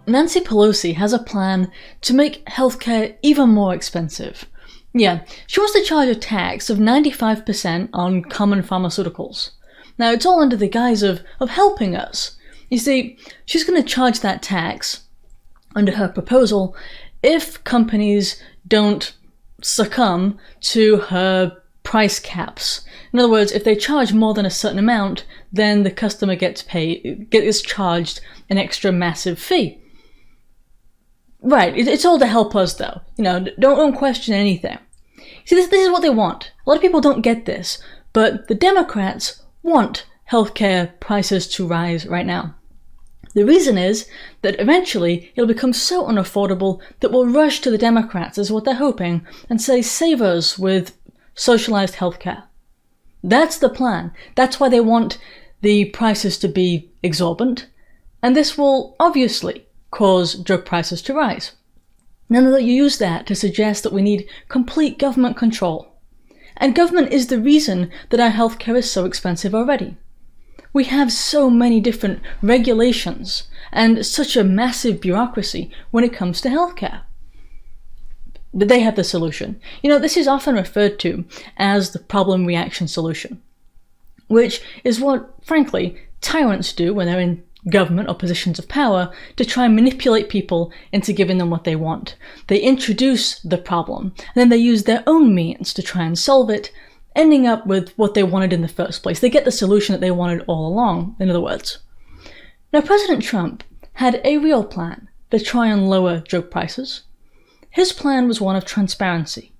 Nancy Pelosi has a plan to make healthcare even more expensive. Yeah, she wants to charge a tax of 95% on common pharmaceuticals. Now, it's all under the guise of helping us. You see, she's going to charge that tax, under her proposal, if companies don't succumb to her price caps. In other words, if they charge more than a certain amount, then the customer gets charged an extra massive fee. Right, it's all to help us though. Don't question anything. See, this is what they want. A lot of people don't get this, but the Democrats want healthcare prices to rise right now. The reason is that eventually it'll become so unaffordable that we'll rush to the Democrats, is what they're hoping, and say, save us with socialized healthcare. That's the plan. That's why they want the prices to be exorbitant, and this will obviously cause drug prices to rise. Now they'll use that to suggest that we need complete government control. And government is the reason that our healthcare is so expensive already. We have so many different regulations and such a massive bureaucracy when it comes to healthcare. But they have the solution. This is often referred to as the problem-reaction solution, which is what, frankly, tyrants do when they're in government or positions of power to try and manipulate people into giving them what they want. They introduce the problem, and then they use their own means to try and solve it, ending up with what they wanted in the first place. They get the solution that they wanted all along, in other words. Now, President Trump had a real plan to try and lower drug prices. His plan was one of transparency.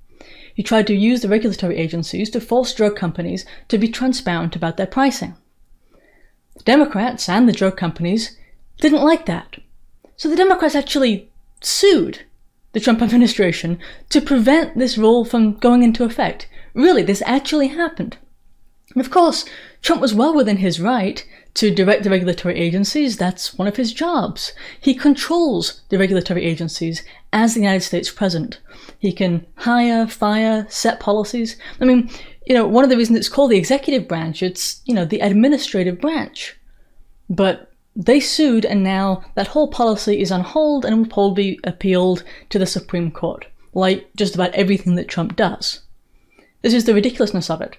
He tried to use the regulatory agencies to force drug companies to be transparent about their pricing. The Democrats and the drug companies didn't like that. So the Democrats actually sued the Trump administration to prevent this rule from going into effect. Really, this actually happened. And of course, Trump was well within his right to direct the regulatory agencies. That's one of his jobs. He controls the regulatory agencies as the United States president. He can hire, fire, set policies. One of the reasons it's called the executive branch, it's, the administrative branch. But they sued, and now that whole policy is on hold and will probably be appealed to the Supreme Court, like just about everything that Trump does. This is the ridiculousness of it.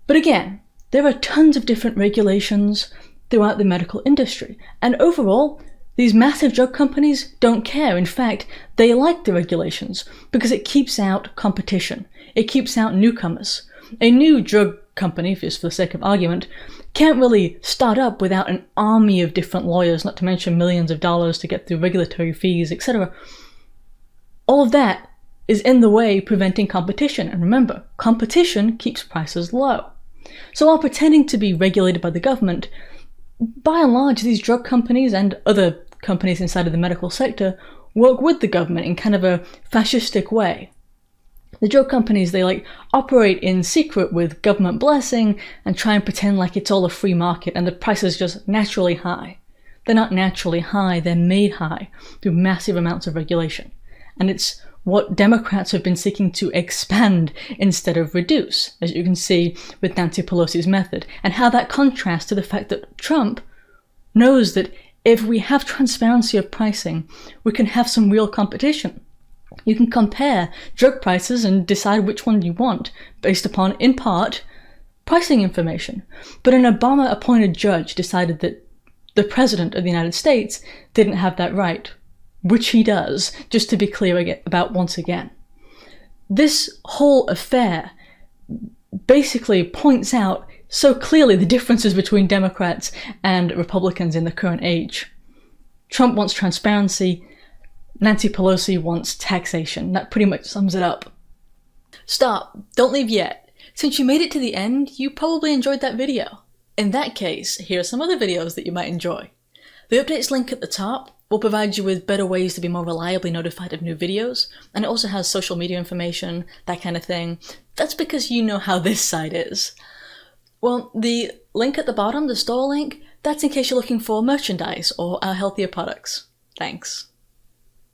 But again, there are tons of different regulations throughout the medical industry, and overall, these massive drug companies don't care. In fact, they like the regulations because it keeps out competition. It keeps out newcomers. A new drug company, just for the sake of argument, can't really start up without an army of different lawyers, not to mention millions of dollars to get through regulatory fees, etc. All of that is in the way preventing competition. And remember, competition keeps prices low. So while pretending to be regulated by the government, by and large, these drug companies and other companies inside of the medical sector work with the government in kind of a fascistic way. The drug companies, they operate in secret with government blessing and try and pretend like it's all a free market and the price is just naturally high. They're not naturally high, they're made high through massive amounts of regulation. And it's what Democrats have been seeking to expand instead of reduce, as you can see with Nancy Pelosi's method, and how that contrasts to the fact that Trump knows that if we have transparency of pricing, we can have some real competition. You can compare drug prices and decide which one you want based upon, in part, pricing information. But an Obama-appointed judge decided that the President of the United States didn't have that right, which he does, just to be clear about once again. This whole affair basically points out so clearly the differences between Democrats and Republicans in the current age. Trump wants transparency, Nancy Pelosi wants taxation. That pretty much sums it up. Stop, don't leave yet. Since you made it to the end, you probably enjoyed that video. In that case, here are some other videos that you might enjoy. The updates link at the top will provide you with better ways to be more reliably notified of new videos, and it also has social media information, that kind of thing. That's because you know how this site is. Well, the link at the bottom, the store link, that's in case you're looking for merchandise or our healthier products. Thanks.